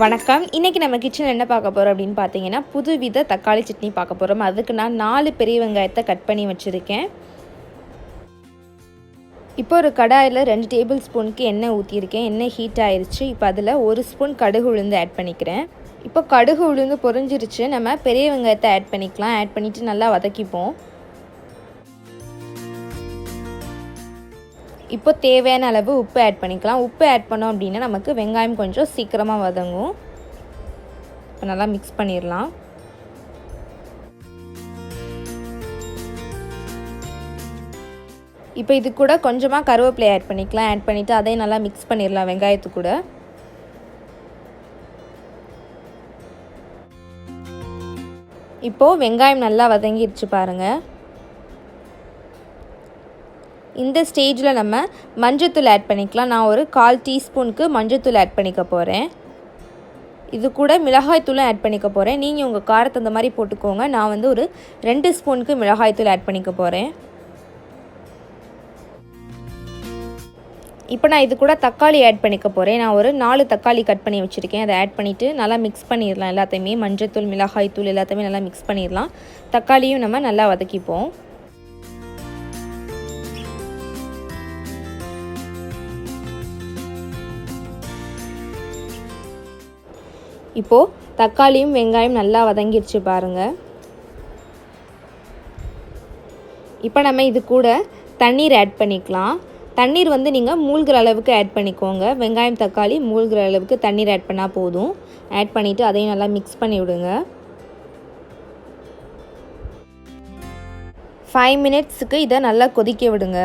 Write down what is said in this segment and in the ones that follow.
வணக்கம். இன்றைக்கி நம்ம கிச்சனில் என்ன பார்க்க போகிறோம் அப்படின்னு பார்த்தீங்கன்னா, புதுவித தக்காளி சட்னி பார்க்க போகிறோம். அதுக்கு நான் 4 பெரிய வெங்காயத்தை கட் பண்ணி வச்சுருக்கேன். இப்போ ஒரு கடாயில் 2 டேபிள் ஸ்பூனுக்கு எண்ணெய் ஊற்றியிருக்கேன். எண்ணெய் ஹீட் ஆயிடுச்சு. இப்போ அதில் 1 ஸ்பூன் கடுகு உளுந்து ஆட் பண்ணிக்கிறேன். இப்போ கடுகு உளுந்து பொரிஞ்சிருச்சு. நம்ம பெரிய வெங்காயத்தை ஆட் பண்ணிக்கலாம். ஆட் பண்ணிவிட்டு நல்லா வதக்கிப்போம். இப்போ தேவையான அளவு உப்பு ஆட் பண்ணிக்கலாம். உப்பு ஆட் பண்ணோம் அப்படின்னா நமக்கு வெங்காயம் கொஞ்சம் சீக்கிரமாக வதங்கும். இப்போ நல்லா மிக்ஸ் பண்ணிடலாம். இப்போ இது கூட கொஞ்சமாக கருவேப்பிலை ஆட் பண்ணிக்கலாம். ஆட் பண்ணிவிட்டு அதையும் நல்லா மிக்ஸ் பண்ணிடலாம் வெங்காயத்து கூட. இப்போது வெங்காயம் நல்லா வதங்கிடுச்சு பாருங்கள். இந்த ஸ்டேஜில் நம்ம மஞ்சத்தூள் ஆட் பண்ணிக்கலாம். நான் ஒரு 1/4 டீஸ்பூனுக்கு மஞ்சத்தூள் ஆட் பண்ணிக்க போகிறேன். இது கூட மிளகாய்த்தூளும் ஆட் பண்ணிக்க போகிறேன். நீங்கள் உங்கள் காரத்தை அந்த மாதிரி போட்டுக்கோங்க. நான் வந்து ஒரு 2 ஸ்பூனுக்கு மிளகாய்த்தூள் ஆட் பண்ணிக்க போகிறேன். இப்போ நான் இது கூட தக்காளி ஆட் பண்ணிக்க போகிறேன். நான் ஒரு 4 தக்காளி கட் பண்ணி வச்சுருக்கேன். அதை ஆட் பண்ணிவிட்டு நல்லா மிக்ஸ் பண்ணிடலாம். எல்லாத்தையுமே மஞ்சத்தூள் மிளகாய்த்தூள் எல்லாத்தையுமே நல்லா மிக்ஸ் பண்ணிடலாம். தக்காளியும் நம்ம நல்லா வதக்கிப்போம். இப்போது தக்காளியும் வெங்காயம் நல்லா வதங்கிடுச்சு பாருங்கள். இப்போ நம்ம இது கூட தண்ணீர் ஆட் பண்ணிக்கலாம். தண்ணீர் வந்து நீங்கள் மூழ்கிற அளவுக்கு ஆட் பண்ணிக்கோங்க. வெங்காயம் தக்காளி மூழ்கிற அளவுக்கு தண்ணீர் ஆட் பண்ணால் போதும். ஆட் பண்ணிவிட்டு அதையும் நல்லா மிக்ஸ் பண்ணி விடுங்க. 5 மினிட்ஸுக்கு இதை நல்லா கொதிக்க விடுங்க.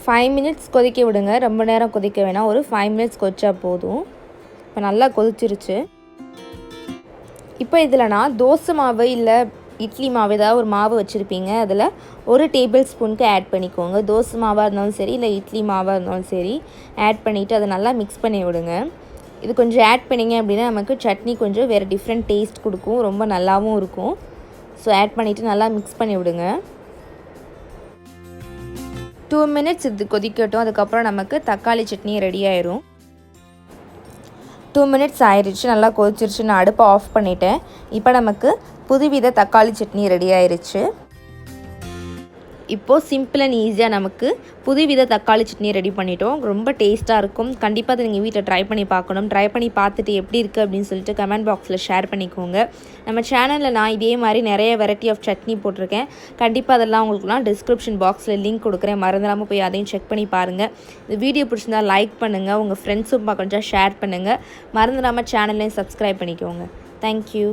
5 மினிட்ஸ் கொதிக்க விடுங்க. ரொம்ப நேரம் கொதிக்க வேணாம். ஒரு 5 மினிட்ஸ் கொதிச்சா போதும். இப்போ நல்லா கொதிச்சிருச்சு. இப்போ இதில் நான் தோசை மாவு இல்லை இட்லி மாவு ஏதாவது ஒரு மாவு வச்சுருப்பீங்க. அதில் 1 டேபிள் ஸ்பூனுக்கு ஆட் பண்ணிக்கோங்க. தோசை மாவாக இருந்தாலும் சரி இல்லை இட்லி மாவாக இருந்தாலும் சரி ஆட் பண்ணிவிட்டு அதை நல்லா மிக்ஸ் பண்ணி விடுங்க. இது கொஞ்சம் ஆட் பண்ணிங்க அப்படின்னா நமக்கு சட்னி கொஞ்சம் வேறு டிஃப்ரெண்ட் டேஸ்ட் கொடுக்கும். ரொம்ப நல்லாவும் இருக்கும். ஸோ ஆட் பண்ணிவிட்டு நல்லா மிக்ஸ் பண்ணி விடுங்க. 2 மினிட்ஸ் இது கொதிக்கட்டும். அதுக்கப்புறம் நமக்கு தக்காளி சட்னி ரெடி ஆயிரும். 2 மினிட்ஸ் ஆயிடுச்சு. நல்லா கொதிச்சிருச்சு. நான் அடுப்பை ஆஃப் பண்ணிட்டேன். இப்போ நமக்கு புதுவித தக்காளி சட்னி ரெடி ஆயிடுச்சு. இப்போது சிம்பிள் அண்ட் ஈஸியாக நமக்கு புதுவித தக்காளி சட்னி ரெடி பண்ணிட்டோம். ரொம்ப டேஸ்ட்டாக இருக்கும். கண்டிப்பாக அதை நீங்கள் வீட்டில் ட்ரை பண்ணி பார்க்கணும். ட்ரை பண்ணி பார்த்துட்டு எப்படி இருக்குது அப்படின்னு சொல்லிட்டு கமெண்ட் பாக்ஸில் ஷேர் பண்ணிக்கோங்க. நம்ம சேனலில் நான் இதே மாதிரி நிறைய வெரைட்டி ஆஃப் சட்னி போட்டிருக்கேன். கண்டிப்பாக அதெல்லாம் உங்களுக்குலாம் டிஸ்கிரிப்ஷன் பாக்ஸில் லிங்க் கொடுக்குறேன். மறந்துடாமல் போய் அதையும் செக் பண்ணி பாருங்கள். இந்த வீடியோ பிடிச்சிருந்தா லைக் பண்ணுங்கள். உங்கள் ஃப்ரெண்ட்ஸும் கொஞ்சம் ஷேர் பண்ணுங்கள். மறந்துடாமல் சேனலையும் சப்ஸ்கிரைப் பண்ணிக்கோங்க. தேங்க்யூ.